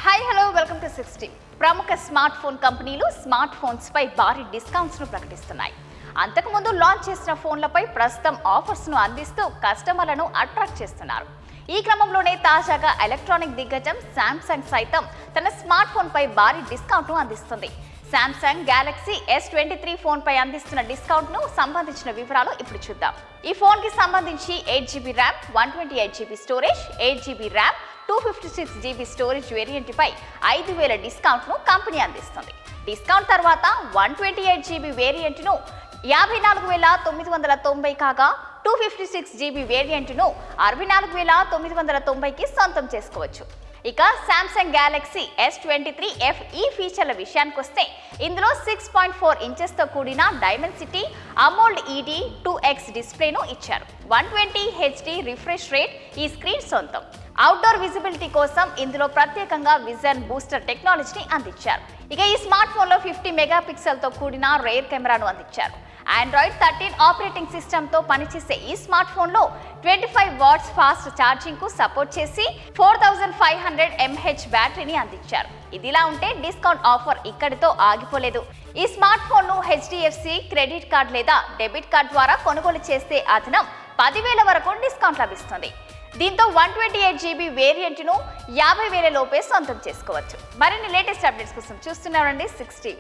Hello welcome to 60. ప్రముఖ smart phone కంపెనీలు smart phones పై భారీ డిస్కౌంట్స్ ను ప్రకటిస్తున్నాయి. అంతకుముందు లాంచ్ చేసిన ఫోన్లపై ప్రస్తుతం ఆఫర్స్ ను అందిస్తూ కస్టమర్లను అట్రాక్ట్ చేస్తున్నారు. ఈ క్రమంలోనే తాజాగా ఎలక్ట్రానిక్ దిగ్గజం శాంసంగ్ సైతం తన స్మార్ట్ ఫోన్ పై భారీ డిస్కౌంట్ ను అందిస్తుంది. శాంసంగ్ గెలాక్సీ S23 ఫోన్ పై అందిస్తున్న డిస్కౌంట్ ను సంబంధించిన వివరాలు ఇప్పుడు చూద్దాం. ఈ ఫోన్ కి సంబంధించి 8GB RAM, 128GB storage, 8GB RAM, 256GB storage variant పై 5000 డిస్కౌంట్ ను కంపెనీ అందిస్తుంది. డిస్కౌంట్ తర్వాత 128GB వేరియంట్ ను 54990 కాగా 256GB వేరియంట్ ను 64990కి సొంతం చేసుకోవచ్చు. ఇక శాంసంగ్ గెలాక్సీ S23 FE ఫీచర్ల విషయానికి వస్తే ఇందులో 6.4 ఇంచెస్తో కూడిన డైమెన్సిటీ అమోల్డ్ ED 2X డిస్ప్లేను ఇచ్చారు. 120 HD రిఫ్రెష్ రేట్ ఈ స్క్రీన్ సొంతం. అవుట్డోర్ విజిబిలిటీ కోసం ఇందులో ప్రత్యేకంగా విజన్ బూస్టర్ టెక్నాలజీని అందించారు. ఇక ఈ స్మార్ట్ ఫోన్లో 50 మెగాపిక్సెల్తో కూడిన రేర్ కెమెరాను అందించారు. Android 13 ఆపరేటింగ్ సిస్టమ్తో పనిచేసే ఈ స్మార్ట్ ఫోన్లో 25 వాట్స్ ఫాస్ట్ ఛార్జింగ్ కు సపోర్ట్ చేసి 4500 mAh బ్యాటరీని అందించారు. ఇదిలా ఉంటే డిస్కౌంట్ ఆఫర్ ఇక్కడితో ఆగిపోలేదు. ఈ స్మార్ట్ ఫోన్ ను HDFC క్రెడిట్ కార్డ్ లేదా డెబిట్ కార్డ్ ద్వారా కొనుగోలు చేస్తే అదనం 10,000 వరకు డిస్కౌంట్ లభిస్తుంది. దీంతో 128GB వేరియంట్ ను 50,000 లోపే సొంతం చేసుకోవచ్చు. మరిన్ని లేటెస్ట్ అప్డేట్స్ కోసం చూస్తున్నారండి 6 TV.